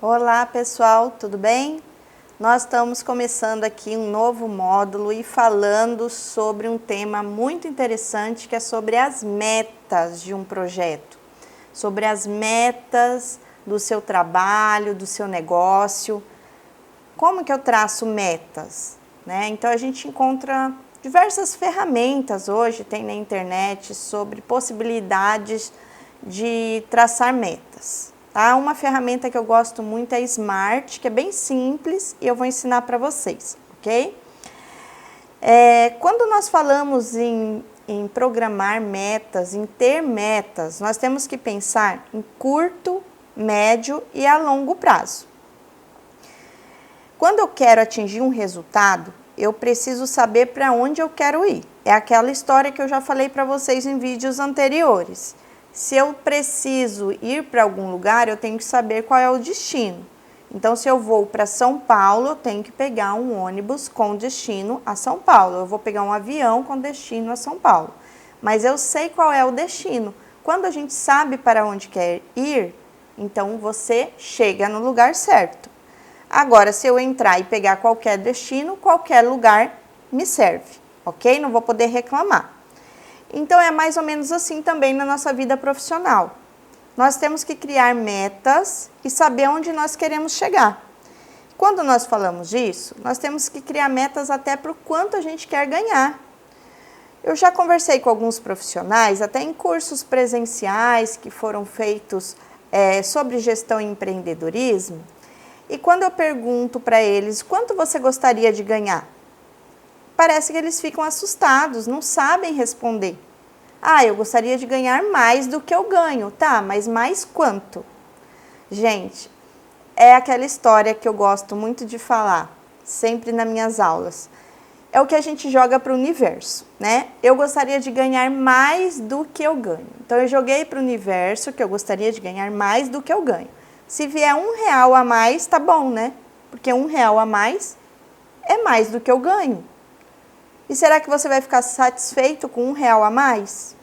Olá pessoal, tudo bem? Nós estamos começando aqui um novo módulo e falando sobre um tema muito interessante que é sobre as metas de um projeto, sobre as metas do seu trabalho, do seu negócio. Como que eu traço metas? Então a gente encontra diversas ferramentas hoje, tem na internet, sobre possibilidades de traçar metas. Uma ferramenta que eu gosto muito é Smart, que é bem simples e eu vou ensinar para vocês, ok? Quando nós falamos em programar metas, em ter metas, nós temos que pensar em curto, médio e a longo prazo. Quando eu quero atingir um resultado, eu preciso saber para onde eu quero ir. É aquela história que eu já falei para vocês em vídeos anteriores. Se eu preciso ir para algum lugar, eu tenho que saber qual é o destino. Então, se eu vou para São Paulo, eu tenho que pegar um ônibus com destino a São Paulo. Eu vou pegar um avião com destino a São Paulo. Mas eu sei qual é o destino. Quando a gente sabe para onde quer ir, então você chega no lugar certo. Agora, se eu entrar e pegar qualquer destino, qualquer lugar me serve, ok? Não vou poder reclamar. Então, é mais ou menos assim também na nossa vida profissional. Nós temos que criar metas e saber onde nós queremos chegar. Quando nós falamos disso, nós temos que criar metas até para o quanto a gente quer ganhar. Eu já conversei com alguns profissionais, até em cursos presenciais que foram feitos sobre gestão e empreendedorismo, e quando eu pergunto para eles quanto você gostaria de ganhar, parece que eles ficam assustados, não sabem responder. Eu gostaria de ganhar mais do que eu ganho. Tá, mas mais quanto? Gente, é aquela história que eu gosto muito de falar, sempre nas minhas aulas. É o que a gente joga para o universo, né? Eu gostaria de ganhar mais do que eu ganho. Então, eu joguei para o universo que eu gostaria de ganhar mais do que eu ganho. Se vier R$1 a mais, tá bom, né? Porque R$1 a mais é mais do que eu ganho. E será que você vai ficar satisfeito com R$1 a mais?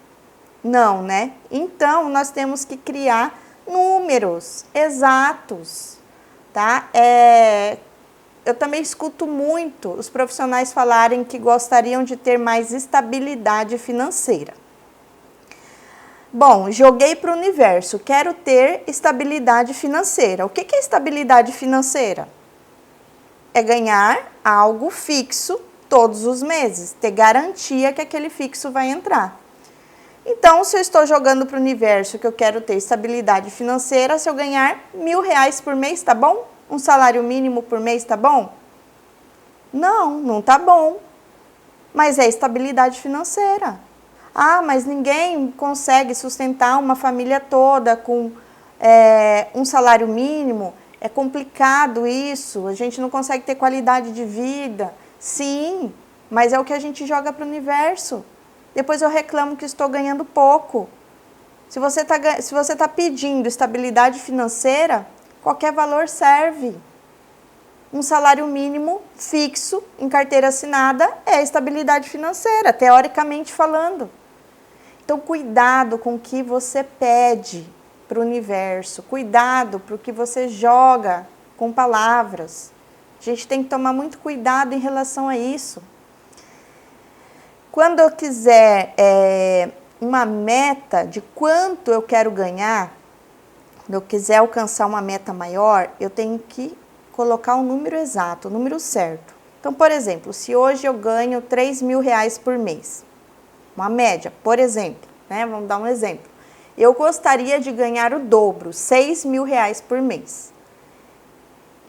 Não, né? Então, nós temos que criar números exatos, tá? Eu também escuto muito os profissionais falarem que gostariam de ter mais estabilidade financeira. Bom, joguei para o universo, quero ter estabilidade financeira. O que é estabilidade financeira? É ganhar algo fixo todos os meses, ter garantia que aquele fixo vai entrar. Então, se eu estou jogando para o universo que eu quero ter estabilidade financeira, se eu ganhar R$1.000 por mês, tá bom? Um salário mínimo por mês, tá bom? Não, não tá bom. Mas é estabilidade financeira. Mas ninguém consegue sustentar uma família toda com um salário mínimo. É complicado isso, a gente não consegue ter qualidade de vida. Sim, mas é o que a gente joga para o universo. Depois eu reclamo que estou ganhando pouco. Se você está pedindo estabilidade financeira, qualquer valor serve. Um salário mínimo fixo em carteira assinada é estabilidade financeira, teoricamente falando. Então, cuidado com o que você pede para o universo, cuidado para o que você joga com palavras. A gente tem que tomar muito cuidado em relação a isso. Quando eu quiser uma meta de quanto eu quero ganhar, quando eu quiser alcançar uma meta maior, eu tenho que colocar um número exato, o número certo. Então, por exemplo, se hoje eu ganho R$3.000 por mês, uma média, por exemplo, né? Vamos dar um exemplo. Eu gostaria de ganhar o dobro, R$6.000 por mês.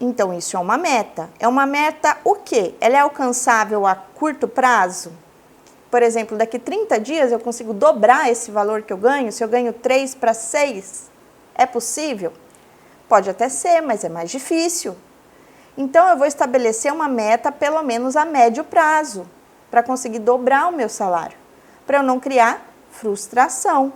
Então, isso é uma meta. É uma meta o quê? Ela é alcançável a curto prazo? Por exemplo, daqui 30 dias eu consigo dobrar esse valor que eu ganho? Se eu ganho 3 para 6, é possível? Pode até ser, mas é mais difícil. Então, eu vou estabelecer uma meta pelo menos a médio prazo, para conseguir dobrar o meu salário, para eu não criar frustração.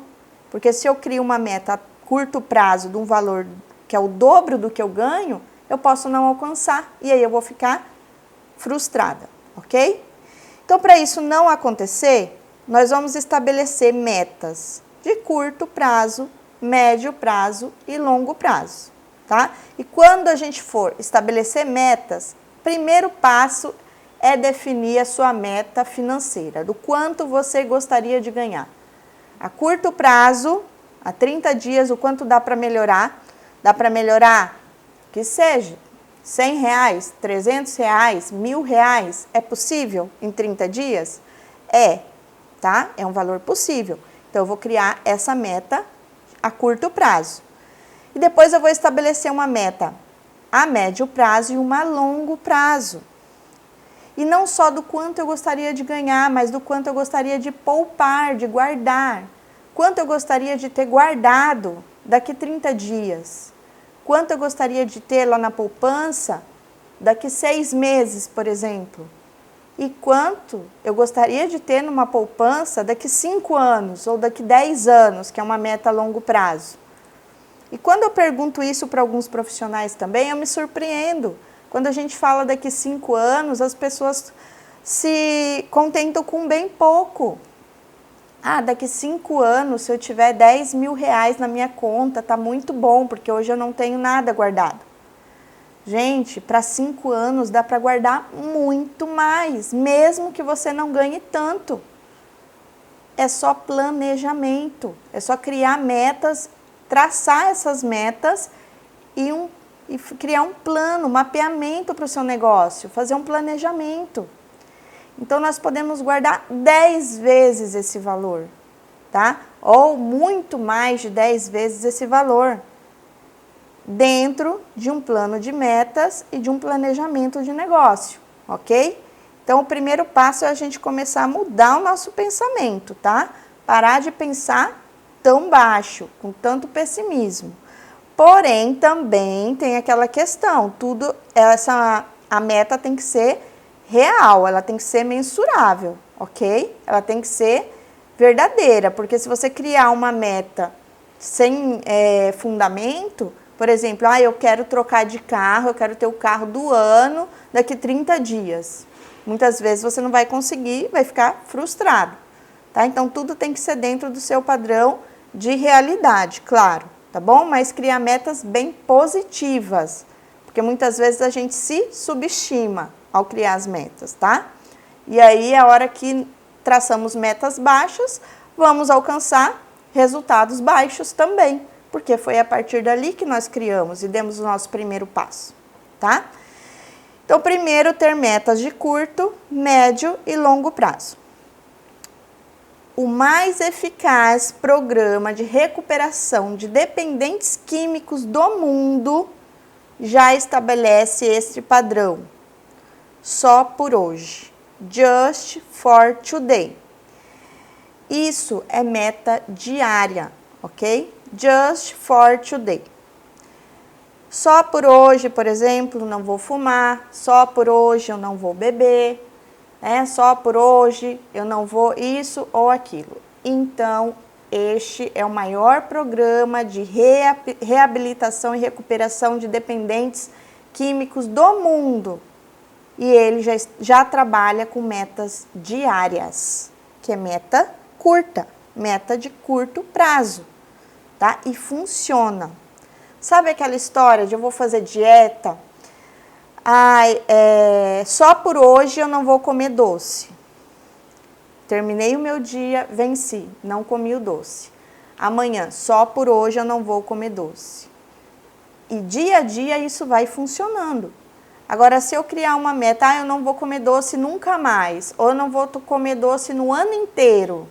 Porque se eu crio uma meta a curto prazo de um valor que é o dobro do que eu ganho, eu posso não alcançar e aí eu vou ficar frustrada, ok? Então, para isso não acontecer, nós vamos estabelecer metas de curto prazo, médio prazo e longo prazo. tá? E quando a gente for estabelecer metas, primeiro passo é definir a sua meta financeira, do quanto você gostaria de ganhar. A curto prazo, a 30 dias, o quanto dá para melhorar? Dá para melhorar que seja R$100, R$300, R$1.000. É possível em 30 dias? É, tá? É um valor possível. Então, eu vou criar essa meta a curto prazo. E depois eu vou estabelecer uma meta a médio prazo e uma a longo prazo. E não só do quanto eu gostaria de ganhar, mas do quanto eu gostaria de poupar, de guardar. Quanto eu gostaria de ter guardado daqui 30 dias. Quanto eu gostaria de ter lá na poupança daqui 6 meses, por exemplo. E quanto eu gostaria de ter numa poupança daqui 5 anos ou daqui 10 anos, que é uma meta a longo prazo. E quando eu pergunto isso para alguns profissionais também, eu me surpreendo. Quando a gente fala daqui 5 anos, as pessoas se contentam com bem pouco. Ah, daqui 5 anos, se eu tiver R$10.000 na minha conta, tá muito bom, porque hoje eu não tenho nada guardado. Gente, para 5 anos dá para guardar muito mais, mesmo que você não ganhe tanto. É só planejamento, é só criar metas, traçar essas metas e criar um plano, um mapeamento para o seu negócio, fazer um planejamento. Então, nós podemos guardar 10 vezes esse valor, tá? Ou muito mais de 10 vezes esse valor, dentro de um plano de metas e de um planejamento de negócio, ok? Então, o primeiro passo é a gente começar a mudar o nosso pensamento, tá? Parar de pensar tão baixo, com tanto pessimismo. Porém, também tem aquela questão, a meta tem que ser real, ela tem que ser mensurável, ok? Ela tem que ser verdadeira, porque se você criar uma meta sem fundamento, por exemplo, eu quero trocar de carro, eu quero ter o carro do ano daqui 30 dias. Muitas vezes você não vai conseguir, vai ficar frustrado, tá? Então, tudo tem que ser dentro do seu padrão de realidade, claro, tá bom? Mas criar metas bem positivas, porque muitas vezes a gente se subestima ao criar as metas, tá? E aí, a hora que traçamos metas baixas, vamos alcançar resultados baixos também, porque foi a partir dali que nós criamos e demos o nosso primeiro passo, tá? Então, primeiro, ter metas de curto, médio e longo prazo. O mais eficaz programa de recuperação de dependentes químicos do mundo já estabelece este padrão. Só por hoje. Just for today. Isso é meta diária, ok? Just for today. Só por hoje, por exemplo, não vou fumar. Só por hoje eu não vou beber. Só por hoje eu não vou isso ou aquilo. Então, este é o maior programa de reabilitação e recuperação de dependentes químicos do mundo. E ele já trabalha com metas diárias, que é meta curta, meta de curto prazo, tá? E funciona. Sabe aquela história de eu vou fazer dieta? Só por hoje eu não vou comer doce. Terminei o meu dia, venci, não comi o doce. Amanhã, só por hoje eu não vou comer doce. E dia a dia isso vai funcionando. Agora, se eu criar uma meta, eu não vou comer doce nunca mais, ou eu não vou comer doce no ano inteiro,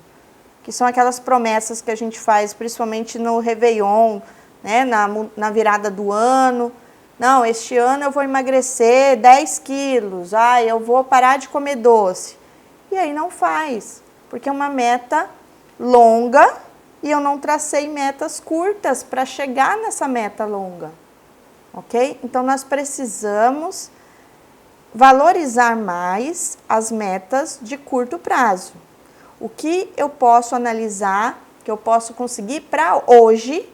que são aquelas promessas que a gente faz, principalmente no Réveillon, né, na virada do ano. Não, este ano eu vou emagrecer 10 quilos, eu vou parar de comer doce. E aí não faz, porque é uma meta longa e eu não tracei metas curtas para chegar nessa meta longa. Ok? Então, nós precisamos valorizar mais as metas de curto prazo. O que eu posso analisar, que eu posso conseguir para hoje,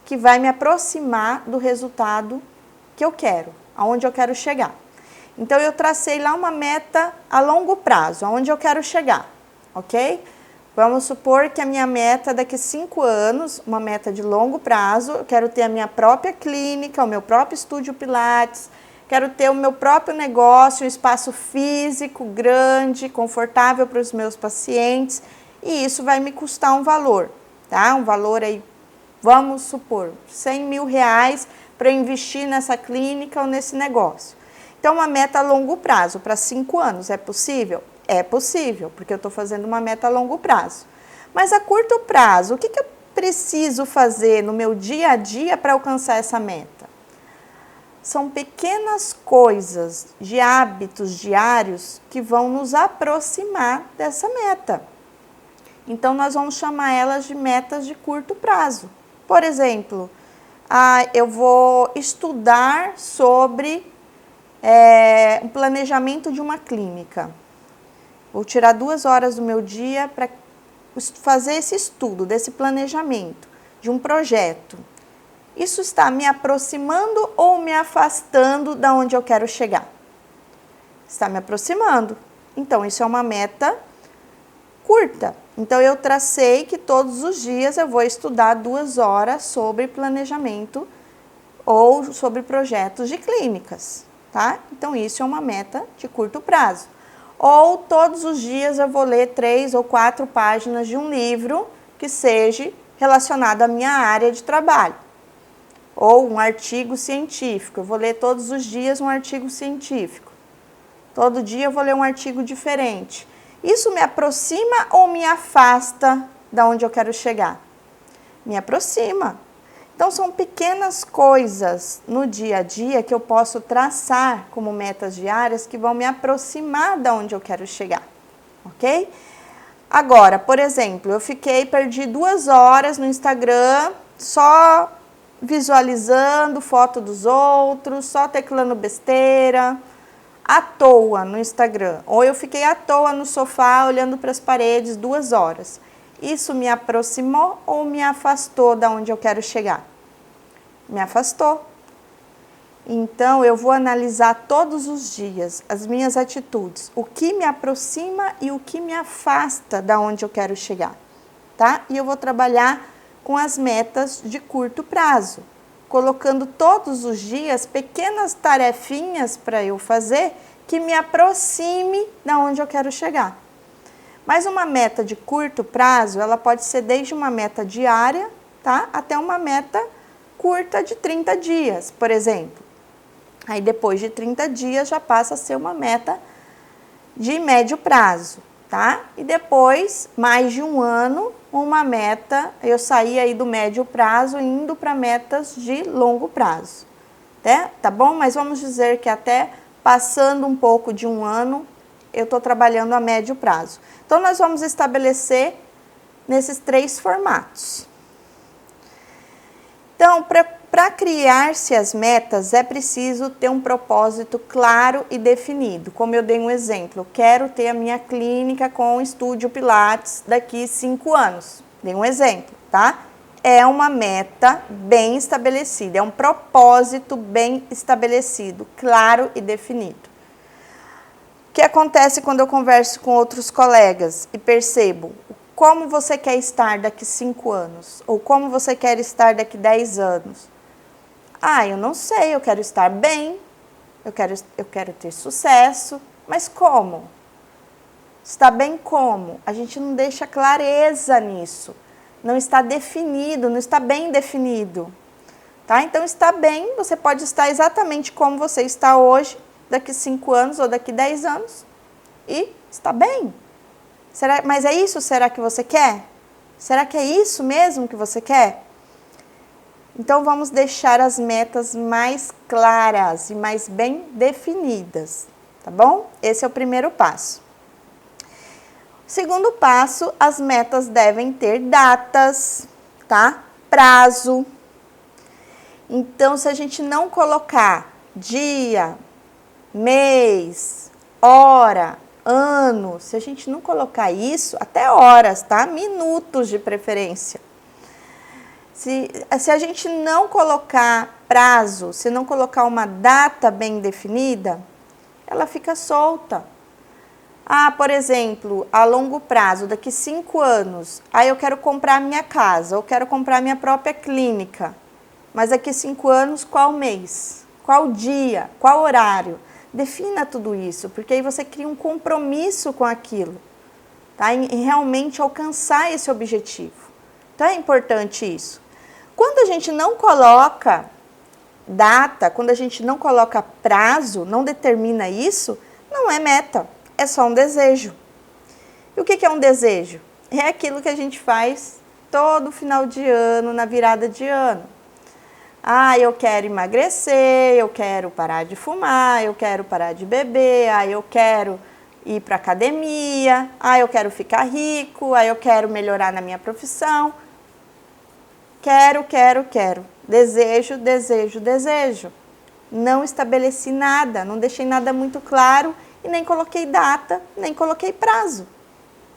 que vai me aproximar do resultado que eu quero, aonde eu quero chegar. Então, eu tracei lá uma meta a longo prazo, aonde eu quero chegar, ok? Vamos supor que a minha meta daqui a 5 anos, uma meta de longo prazo, eu quero ter a minha própria clínica, o meu próprio estúdio Pilates, quero ter o meu próprio negócio, um espaço físico grande, confortável para os meus pacientes, e isso vai me custar um valor, tá? Um valor aí, vamos supor, R$100.000 para investir nessa clínica ou nesse negócio. Então, uma meta a longo prazo, para 5 anos, é possível? É possível, porque eu estou fazendo uma meta a longo prazo. Mas a curto prazo, o que eu preciso fazer no meu dia a dia para alcançar essa meta? São pequenas coisas de hábitos diários que vão nos aproximar dessa meta. Então, nós vamos chamar elas de metas de curto prazo. Por exemplo, eu vou estudar sobre o planejamento de uma clínica. Vou tirar 2 horas do meu dia para fazer esse estudo, desse planejamento, de um projeto. Isso está me aproximando ou me afastando da onde eu quero chegar? Está me aproximando. Então, isso é uma meta curta. Então, eu tracei que todos os dias eu vou estudar 2 horas sobre planejamento ou sobre projetos de clínicas, tá? Então, isso é uma meta de curto prazo. Ou todos os dias eu vou ler 3 ou 4 páginas de um livro que seja relacionado à minha área de trabalho. Ou um artigo científico, eu vou ler todos os dias um artigo científico. Todo dia eu vou ler um artigo diferente. Isso me aproxima ou me afasta da onde eu quero chegar? Me aproxima. Então, são pequenas coisas no dia a dia que eu posso traçar como metas diárias que vão me aproximar da onde eu quero chegar, ok? Agora, por exemplo, eu perdi 2 horas no Instagram só visualizando foto dos outros, só teclando besteira, à toa no Instagram. Ou eu fiquei à toa no sofá olhando para as paredes 2 horas. Isso me aproximou ou me afastou da onde eu quero chegar? Me afastou. Então, eu vou analisar todos os dias as minhas atitudes, o que me aproxima e o que me afasta da onde eu quero chegar, tá? E eu vou trabalhar com as metas de curto prazo, colocando todos os dias pequenas tarefinhas para eu fazer que me aproxime da onde eu quero chegar. Mas uma meta de curto prazo, ela pode ser desde uma meta diária, tá? Até uma meta curta de 30 dias, por exemplo. Aí depois de 30 dias já passa a ser uma meta de médio prazo, tá? E depois, mais de 1 ano, uma meta, eu saí aí do médio prazo indo para metas de longo prazo, né? Tá bom? Mas vamos dizer que até passando um pouco de 1 ano, eu estou trabalhando a médio prazo. Então, nós vamos estabelecer nesses 3 formatos. Então, para criar-se as metas, é preciso ter um propósito claro e definido. Como eu dei um exemplo, eu quero ter a minha clínica com estúdio Pilates daqui 5 anos. Dei um exemplo, tá? É uma meta bem estabelecida, é um propósito bem estabelecido, claro e definido. O que acontece quando eu converso com outros colegas e percebo como você quer estar daqui 5 anos? Ou como você quer estar daqui 10 anos? Eu não sei, eu quero estar bem, eu quero ter sucesso, mas como? Está bem como? A gente não deixa clareza nisso. Não está definido, não está bem definido. Tá? Então, está bem, você pode estar exatamente como você está hoje, daqui 5 anos ou daqui 10 anos, e está bem. Mas é isso? Será que você quer? Será que é isso mesmo que você quer? Então, vamos deixar as metas mais claras e mais bem definidas, tá bom? Esse é o primeiro passo. Segundo passo, as metas devem ter datas, tá? Prazo. Então, se a gente não colocar dia, mês, hora, ano, se a gente não colocar isso, até horas, tá? Minutos de preferência. Se a gente não colocar prazo, se não colocar uma data bem definida, ela fica solta. Ah, por exemplo, a longo prazo, daqui 5 anos, aí eu quero comprar minha casa, eu quero comprar minha própria clínica. Mas daqui 5 anos, qual mês? Qual dia? Qual horário? Defina tudo isso, porque aí você cria um compromisso com aquilo, tá? Em realmente alcançar esse objetivo. Então é importante isso. Quando a gente não coloca data, quando a gente não coloca prazo, não determina isso, não é meta, é só um desejo. E o que é um desejo? É aquilo que a gente faz todo final de ano, na virada de ano. Ah, eu quero emagrecer, eu quero parar de fumar, eu quero parar de beber, eu quero ir para academia, eu quero ficar rico, eu quero melhorar na minha profissão. Quero. Desejo, desejo, desejo. Não estabeleci nada, não deixei nada muito claro e nem coloquei data, nem coloquei prazo.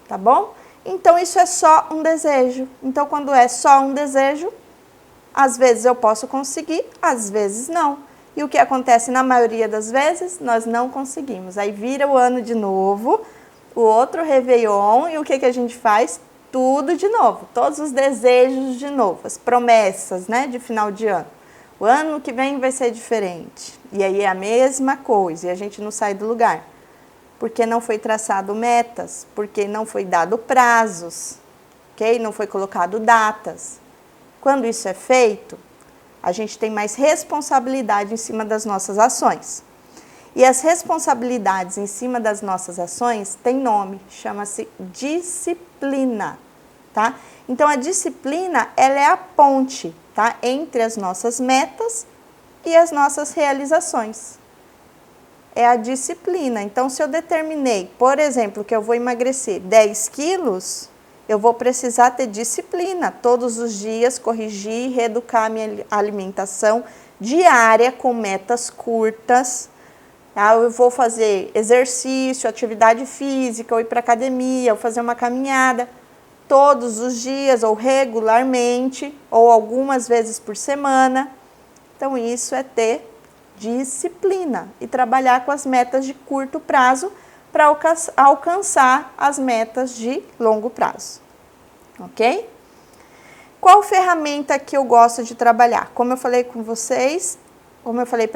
Tá bom? Então, isso é só um desejo. Então, quando é só um desejo, às vezes eu posso conseguir, às vezes não. E o que acontece na maioria das vezes? Nós não conseguimos. Aí vira o ano de novo, o outro Réveillon, e o que a gente faz? Tudo de novo, todos os desejos de novo, as promessas, né, de final de ano. O ano que vem vai ser diferente. E aí é a mesma coisa, e a gente não sai do lugar. Porque não foi traçado metas, porque não foi dado prazos, ok? Não foi colocado datas. Quando isso é feito, a gente tem mais responsabilidade em cima das nossas ações. E as responsabilidades em cima das nossas ações têm nome, chama-se disciplina, tá? Então, a disciplina, ela é a ponte, tá? Entre as nossas metas e as nossas realizações. É a disciplina. Então, se eu determinei, por exemplo, que eu vou emagrecer 10 quilos, eu vou precisar ter disciplina, todos os dias corrigir e reeducar a minha alimentação diária com metas curtas. Eu vou fazer exercício, atividade física, ou ir para academia, ou fazer uma caminhada todos os dias, ou regularmente, ou algumas vezes por semana. Então, isso é ter disciplina e trabalhar com as metas de curto prazo para alcançar as metas de longo prazo, ok? Qual ferramenta que eu gosto de trabalhar? Como eu falei para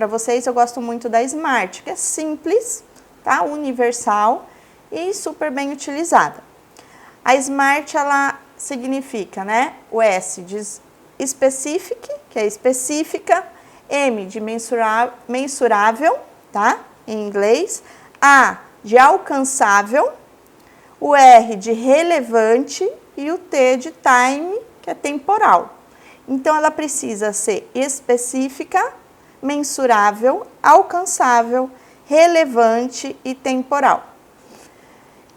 vocês, eu gosto muito da Smart, que é simples, tá? Universal e super bem utilizada. A Smart, ela significa, né? O S de specific, que é específica, M de mensurável, tá? Em inglês, A de alcançável, o R de relevante e o T de time, que é temporal. Então, ela precisa ser específica, mensurável, alcançável, relevante e temporal.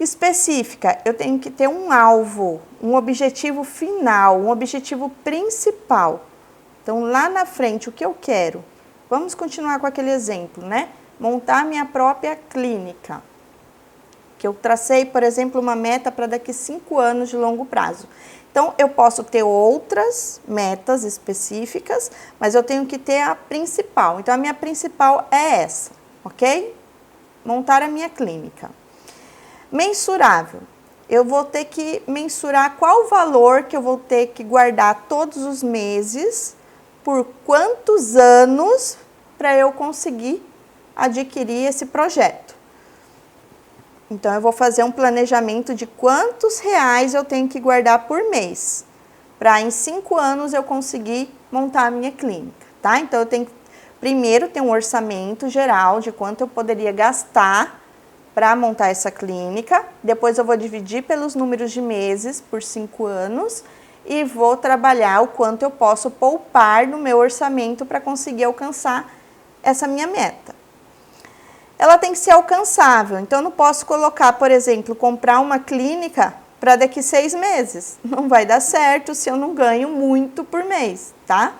Específica, eu tenho que ter um alvo, um objetivo final, um objetivo principal. Então, lá na frente, o que eu quero? Vamos continuar com aquele exemplo, né? Montar minha própria clínica. Que eu tracei, por exemplo, uma meta para daqui 5 anos de longo prazo. Então, eu posso ter outras metas específicas, mas eu tenho que ter a principal. Então, a minha principal é essa, ok? Montar a minha clínica. Mensurável. Eu vou ter que mensurar qual o valor que eu vou ter que guardar todos os meses, por quantos anos, para eu conseguir adquirir esse projeto. Então, eu vou fazer um planejamento de quantos reais eu tenho que guardar por mês, para em 5 anos eu conseguir montar a minha clínica, tá? Então, eu tenho que primeiro ter um orçamento geral de quanto eu poderia gastar para montar essa clínica. Depois, eu vou dividir pelos números de meses por 5 anos e vou trabalhar o quanto eu posso poupar no meu orçamento para conseguir alcançar essa minha meta. Ela tem que ser alcançável, então eu não posso colocar, por exemplo, comprar uma clínica para daqui 6 meses. Não vai dar certo se eu não ganho muito por mês, tá?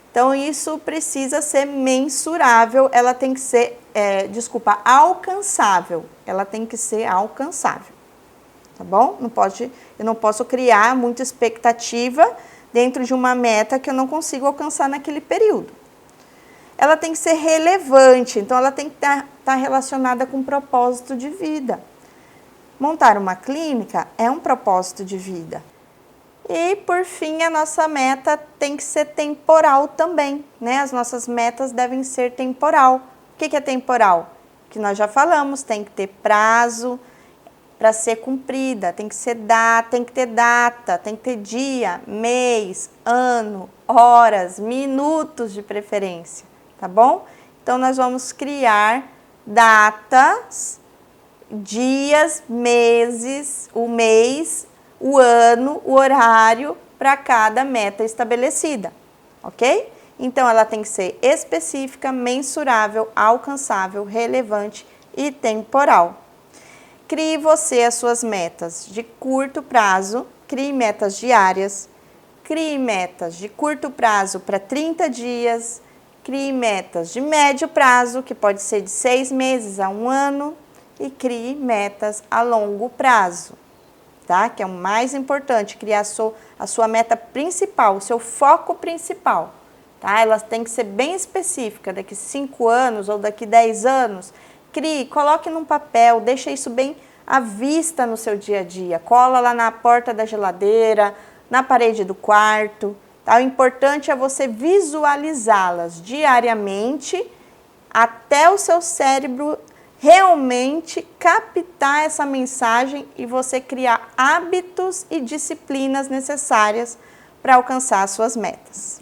Então, isso precisa ser mensurável, ela tem que ser, alcançável. Ela tem que ser alcançável, tá bom? Eu não posso criar muita expectativa dentro de uma meta que eu não consigo alcançar naquele período. Ela tem que ser relevante, então ela tem que estar relacionada com o propósito de vida. Montar uma clínica é um propósito de vida. E, por fim, a nossa meta tem que ser temporal também, né? As nossas metas devem ser temporal. O que é temporal? Que nós já falamos, tem que ter prazo para ser cumprida, tem que ter data, tem que ter dia, mês, ano, horas, minutos de preferência, tá bom? Então, nós vamos criar datas, dias, meses, o mês, o ano, o horário para cada meta estabelecida, ok? Então, ela tem que ser específica, mensurável, alcançável, relevante e temporal. Crie você as suas metas de curto prazo, crie metas diárias, crie metas de curto prazo para 30 dias, crie metas de médio prazo, que pode ser de 6 meses a 1 ano, e crie metas a longo prazo, tá? Que é o mais importante, criar a sua meta principal, o seu foco principal, tá? Ela tem que ser bem específica, daqui 5 anos ou daqui 10 anos, crie, coloque num papel, deixa isso bem à vista no seu dia a dia, cola lá na porta da geladeira, na parede do quarto, tá? O importante é você visualizá-las diariamente até o seu cérebro realmente captar essa mensagem e você criar hábitos e disciplinas necessárias para alcançar as suas metas.